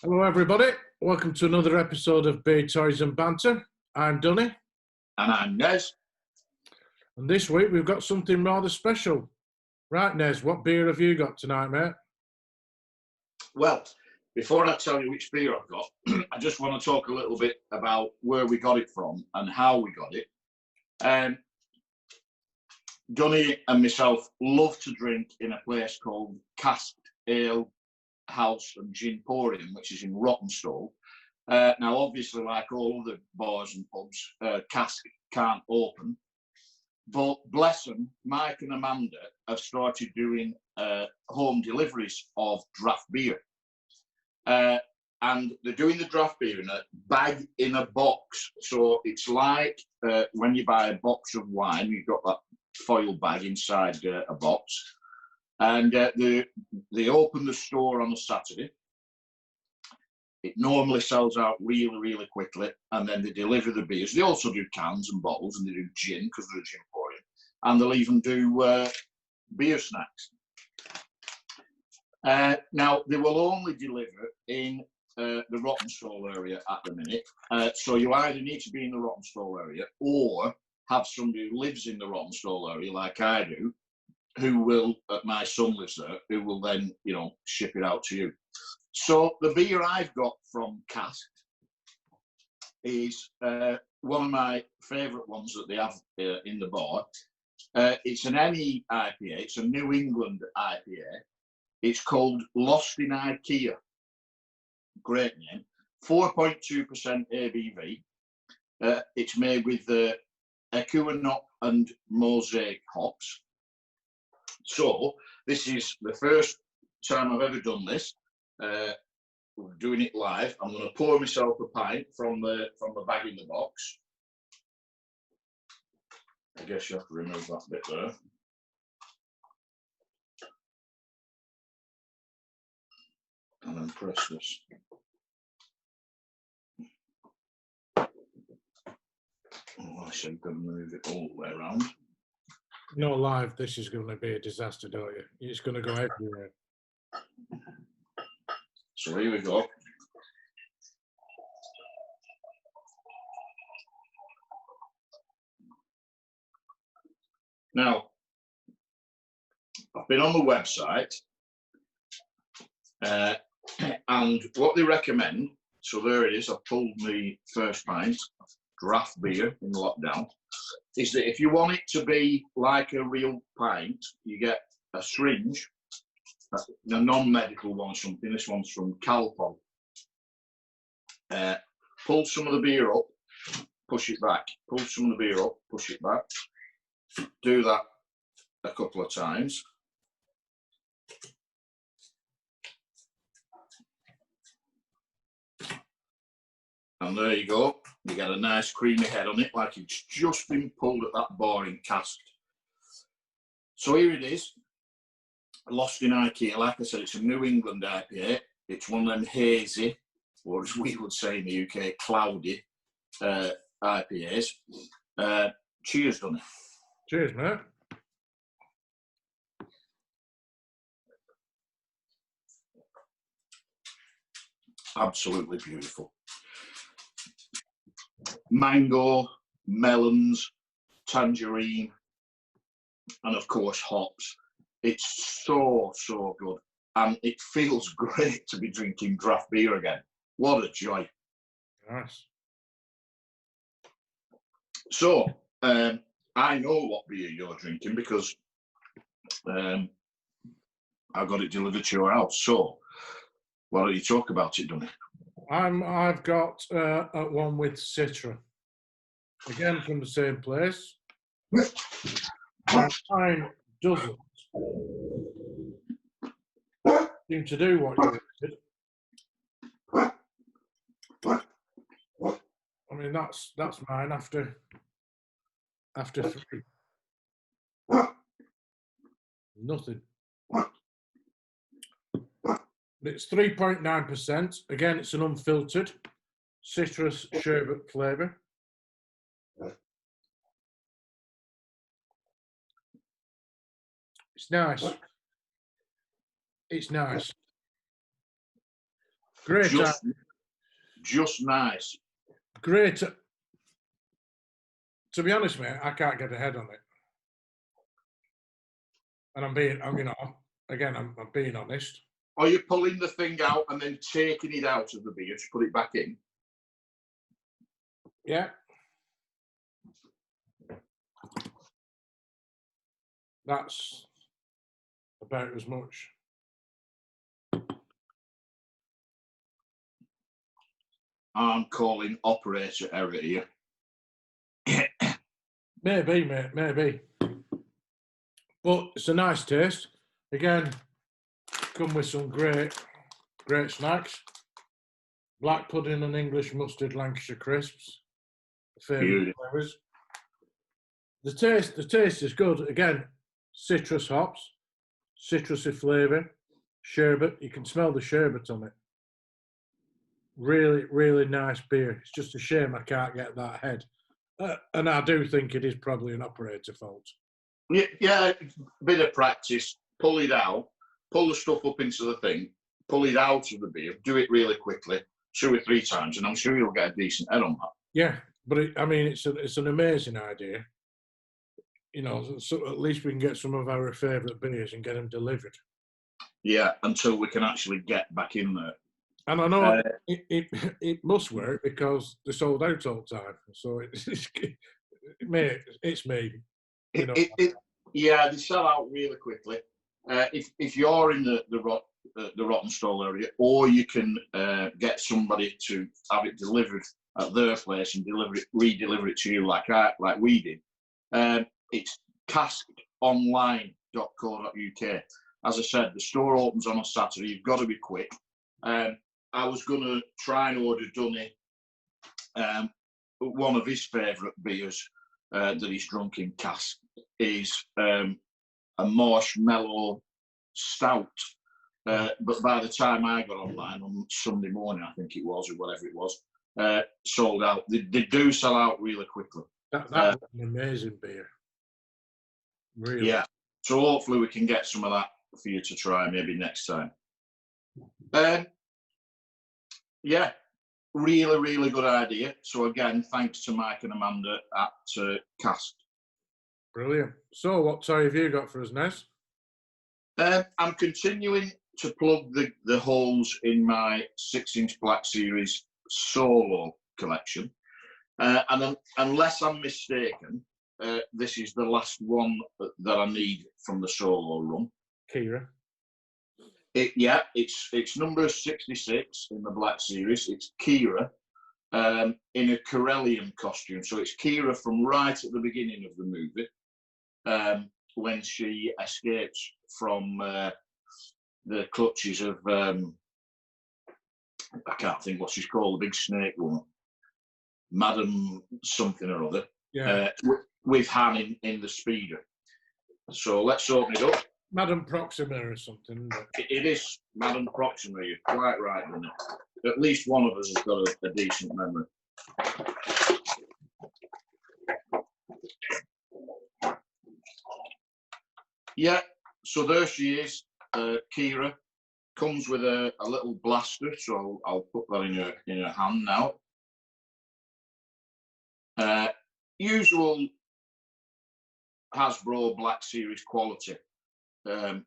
Hello everybody, welcome to another episode of Beer, Toys and Banter. I'm Dunny. And I'm Nez. And this week we've got something rather special. Right, Nez, what beer have you got tonight, mate? Well, before I tell you which beer I've got, I just want to talk a little bit about where we got it from and how we got it. Dunny and myself love to drink in a place called Casked Ale House and Ginporium, which is in Rawtenstall. Now, obviously, like all other bars and pubs, Casked can't open. But bless them, Mike and Amanda have started doing home deliveries of draft beer. And they're doing the draft beer in a bag in a box. So it's like when you buy a box of wine, you've got that foil bag inside a box. And they open the store on a Saturday. It normally sells out really, really quickly, and then they deliver the beers. They also do cans and bottles, and they do gin because they're a Ginporium, and they'll even do beer snacks. Now, they will only deliver in the Rawtenstall area at the minute, so you either need to be in the Rawtenstall area or have somebody who lives in the Rawtenstall area, like I do, who will, my son lives there, who will then, ship it out to you. So the beer I've got from Casked is one of my favourite ones that they have in the bar. It's an NE IPA. It's a New England IPA. It's called Lost in IKEA. Great name. 4.2% ABV. It's made with the Qi'ra and Mosaic hops. So this is the first time I've ever done this. We're doing it live. I'm going to pour myself a pint from the bag in the box. I guess you have to remove that bit there. And then press this. Oh, I said you've got to move it all the way around. No, live, this is going to be a disaster, don't you? It's going to go everywhere. So here we go. Now, I've been on the website and what they recommend, so there it is, I've pulled the first pint of draft beer in lockdown, is that if you want it to be like a real pint, you get a syringe, a non-medical one or something. This one's from Calpol. Pull some of the beer up, push it back. Pull some of the beer up, push it back. Do that a couple of times. And there you go. You get a nice creamy head on it, like it's just been pulled at that bar in Casked. So here it is. Lost in IKEA. Like I said, it's a New England IPA. It's one of them hazy, or as we would say in the UK, cloudy IPAs. Cheers, Dunny. Cheers, mate. Absolutely beautiful. Mango, melons, tangerine, and of course hops. It's so good, and it feels great to be drinking draft beer again. What a joy. Nice. So, I know what beer you're drinking because I got it delivered to your house. So, why don't you talk about it, Dunny? I've got one with Qi'ra. Again, from the same place. Mine doesn't seem to do what you did. I mean, that's mine after 3. Nothing. It's 3.9%. Again, it's an unfiltered citrus sherbet flavour. It's nice. It's nice. Great. Just nice. Great. To be honest, mate, I can't get ahead on it. And I'm being honest. Are you pulling the thing out and then taking it out of the beer to put it back in? Yeah. That's about as much. I'm calling operator error here. Maybe, mate, maybe. But it's a nice taste. Again, come with some great snacks. Black pudding and English mustard Lancashire crisps. Favourite flavours. The taste is good. Again, citrus hops, citrusy flavour, sherbet. You can smell the sherbet on it. Really, really nice beer. It's just a shame I can't get that head. And I do think it is probably an operator fault. Yeah, bit of practice. Pull it out, pull the stuff up into the thing, pull it out of the beer, do it really quickly, 2 or 3 times, and I'm sure you'll get a decent head on that. Yeah, but it's an amazing idea. You know, so at least we can get some of our favourite beers and get them delivered. Yeah, until we can actually get back in there. And I know it must work because they're sold out all the time. So it's me. You know. Yeah, they sell out really quickly. If you're in the Rawtenstall area, or you can get somebody to have it delivered at their place and redeliver it to you like we did. It's caskedonline.co.uk. As I said, the store opens on a Saturday. You've got to be quick. I was going to try and order Dunny one of his favourite beers that he's drunk in cask is a marshmallow stout. But by the time I got online on Sunday morning, I think it was, or whatever it was, sold out. They do sell out really quickly. That was an amazing beer. Really? Yeah. So hopefully we can get some of that for you to try maybe next time. Yeah, really, really good idea. So again, thanks to Mike and Amanda at Casked. Brilliant. So what toy have you got for us, Nez? I'm continuing to plug the holes in my 6-inch Black Series solo collection. And unless I'm mistaken, this is the last one that I need from the solo run. Qira. It's number 66 in the Black Series. It's Qira in a Corellian costume. So it's Qira from right at the beginning of the movie when she escapes from the clutches of, I can't think what she's called, the big snake woman, Madam something or other, with Han in the speeder. So let's open it up. Madam Proxima or something. It is Madam Proxima, you're quite right, isn't it? At least one of us has got a decent memory. Yeah, so there she is, Qira. Comes with a little blaster, so I'll put that in her hand now. Usual Hasbro Black Series quality. A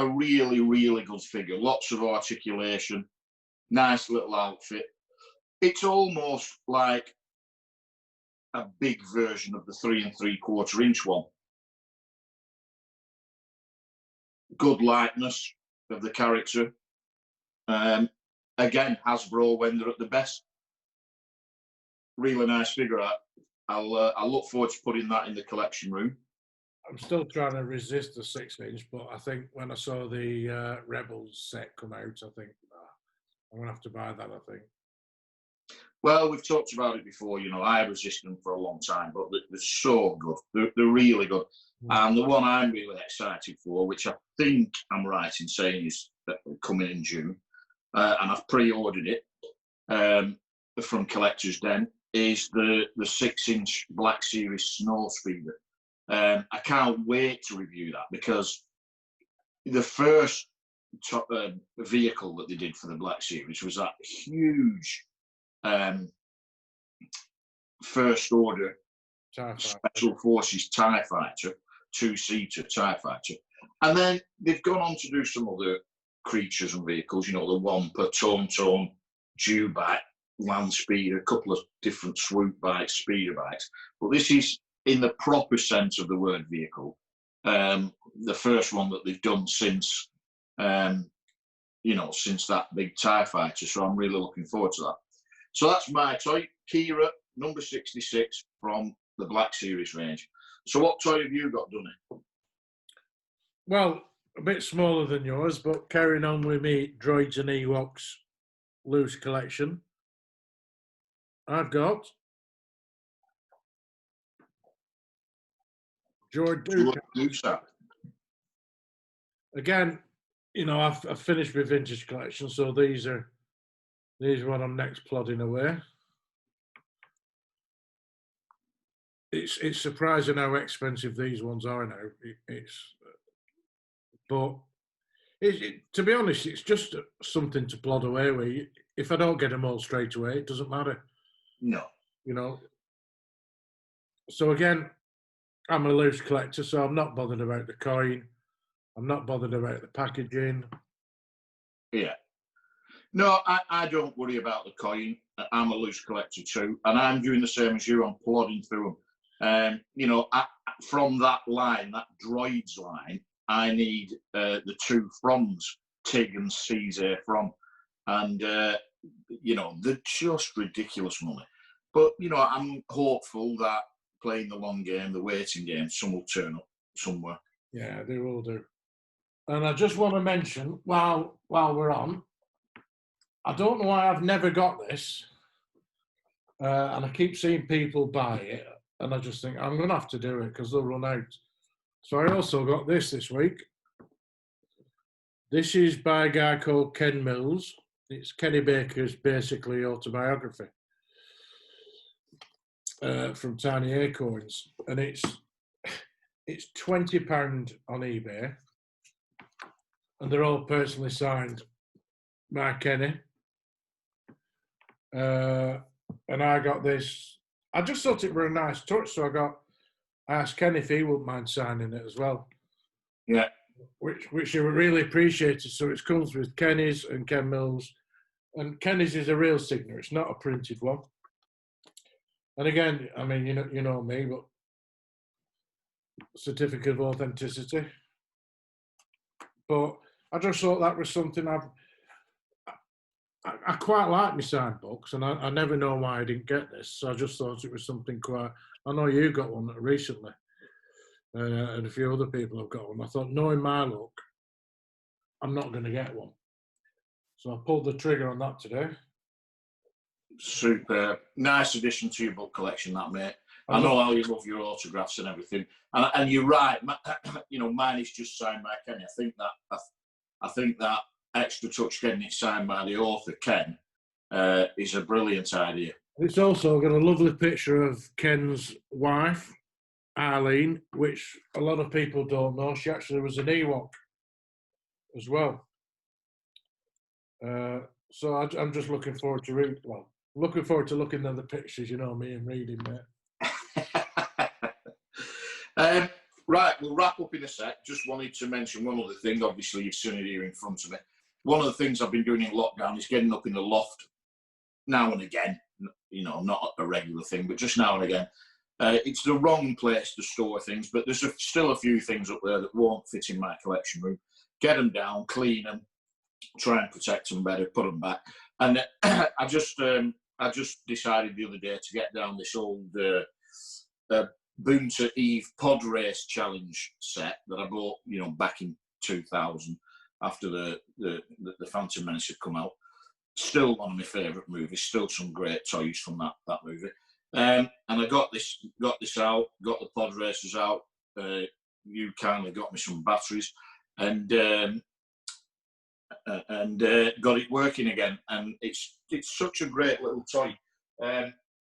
really, really good figure. Lots of articulation. Nice little outfit. It's almost like a big version of the 3 3/4 inch one. Good likeness of the character. Again, Hasbro when they're at the best. Really nice figure. I'll look forward to putting that in the collection room. I'm still trying to resist the 6-inch, but I think when I saw the Rebels set come out, I think I'm going to have to buy that, I think. Well, we've talked about it before. You know, I resisted them for a long time, but they're so good. They're really good. And the one I'm really excited for, which I think I'm right in saying is coming in June, and I've pre-ordered it from Collector's Den, is the 6-inch Black Series Snowspeeder. I can't wait to review that because the first vehicle that they did for the Black Series was that huge First Order Special Forces TIE Fighter, two-seater TIE Fighter. And then they've gone on to do some other creatures and vehicles, you know, the Wampa, Tauntaun, Dewback, Land Speeder, a couple of different swoop bikes, speeder bikes. But this is, in the proper sense of the word, vehicle. The first one that they've done since, you know, since that big TIE Fighter. So I'm really looking forward to that. So that's my toy, Qi'ra, number 66 from the Black Series range. So what toy have you got, Dunny? Well, a bit smaller than yours, but carrying on with me, Droids and Ewoks loose collection. I've got George Duke. Again, you know, I've finished with vintage collection, so these are what I'm next plodding away. It's surprising how expensive these ones are now. But to be honest, it's just something to plod away with. If I don't get them all straight away, it doesn't matter. No. You know. So again, I'm a loose collector, so I'm not bothered about the coin. I'm not bothered about the packaging. Yeah. No, I don't worry about the coin. I'm a loose collector too, and I'm doing the same as you. I'm plodding through them. You know, from that line, that Droids line, I need the two froms, Tig and Caesar from, and you know, they're just ridiculous money. But you know, I'm hopeful that playing the long game, the waiting game, some will turn up somewhere. Yeah, they will do. And I just want to mention, while we're on, I don't know why I've never got this, and I keep seeing people buy it, and I just think I'm going to have to do it because they'll run out. So I also got this week. This is by a guy called Ken Mills. It's Kenny Baker's basically autobiography from Tiny Acorns, and it's £20 on eBay, and they're all personally signed by Kenny. And I got this. I just thought it were a nice touch, so I asked Kenny if he wouldn't mind signing it as well. Yeah. Which he really appreciated. So it comes with Kenny's and Ken Mills, and Kenny's is a real signature. It's not a printed one. And again, I mean, you know me, but certificate of authenticity. But I just thought that was something I quite like my signed books, and I never know why I didn't get this. So I just thought it was something quite. I know you got one recently, and a few other people have got one. I thought, knowing my luck, I'm not going to get one. So I pulled the trigger on that today. Superb. Nice addition to your book collection, that, mate. I know how you love your autographs and everything. And you're right. You know, mine is just signed by Kenny. I think that extra touch getting it signed by the author, Ken, is a brilliant idea. It's also got a lovely picture of Ken's wife, Arlene, which a lot of people don't know. She actually was an Ewok as well. So I'm just looking forward to looking at the pictures, you know me, and reading, mate. Right, we'll wrap up in a sec. Just wanted to mention one other thing. Obviously, you've seen it here in front of me. One of the things I've been doing in lockdown is getting up in the loft now and again. You know, not a regular thing, but just now and again. It's the wrong place to store things, but there's still a few things up there that won't fit in my collection room. Get them down, clean them, try and protect them better, put them back. And I just decided the other day to get down this old Banter Eve pod race challenge set that I bought, you know, back in 2000 after the Phantom Menace had come out. Still one of my favourite movies. Still some great toys from that movie. And I got this out. Got the pod racers out. You kindly got me some batteries, and got it working again. And it's such a great little toy.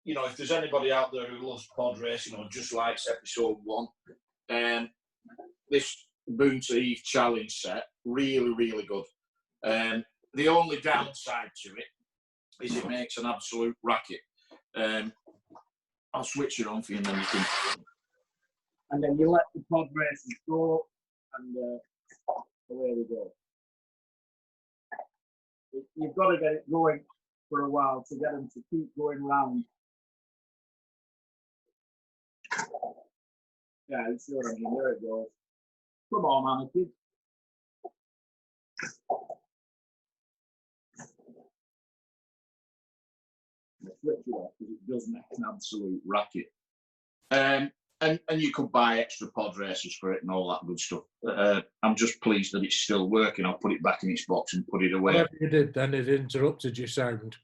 You know, if there's anybody out there who loves pod racing or just likes episode 1, this Boonty Eve challenge set, really, really good. The only downside to it is it makes an absolute racket. I'll switch it on for you, and then you can. And then you let the pod races go, and away we go. You've got to get it going for a while to get them to keep going round. Yeah, you see what I mean? There it goes. Come on, Anarchy. Switch it off because it does make an absolute racket. And you could buy extra pod racers for it and all that good stuff. I'm just pleased that it's still working. I'll put it back in its box and put it away. Whatever you did then, it interrupted your sound.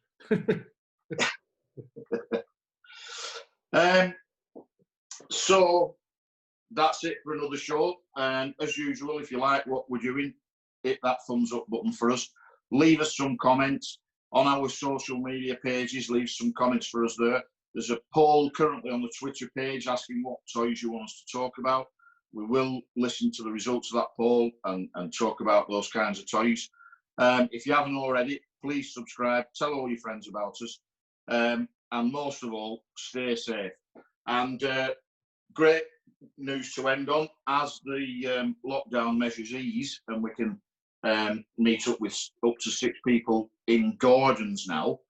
So that's it for another show. And as usual, if you like what we're doing, hit that thumbs up button for us. Leave us some comments on our social media pages. Leave some comments for us there. There's a poll currently on the Twitter page asking what toys you want us to talk about. We will listen to the results of that poll and talk about those kinds of toys. If you haven't already, please subscribe. Tell all your friends about us. And most of all, stay safe. And great news to end on. As the lockdown measures ease and we can meet up with up to 6 people in gardens now,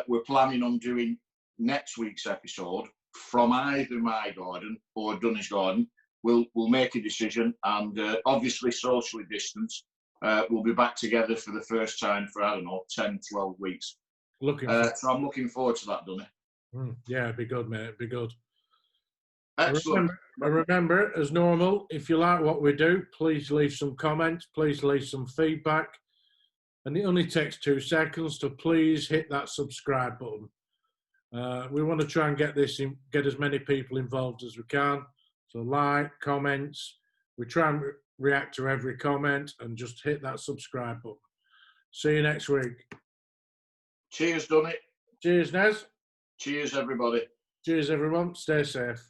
we're planning on doing next week's episode from either my garden or Dunny's garden. We'll make a decision, and obviously socially distanced. We'll be back together for the first time for, I don't know, 10, 12 weeks. So I'm looking forward to that, Dunny. Yeah, it'd be good, mate. It'd be good. Excellent. Remember, as normal, if you like what we do, please leave some comments. Please leave some feedback. And it only takes 2 seconds to please hit that subscribe button. We want to try and get as many people involved as we can. So like, comments. We try and react to every comment and just hit that subscribe button. See you next week. Cheers, Dunny. Cheers, Nez. Cheers, everybody. Cheers, everyone. Stay safe.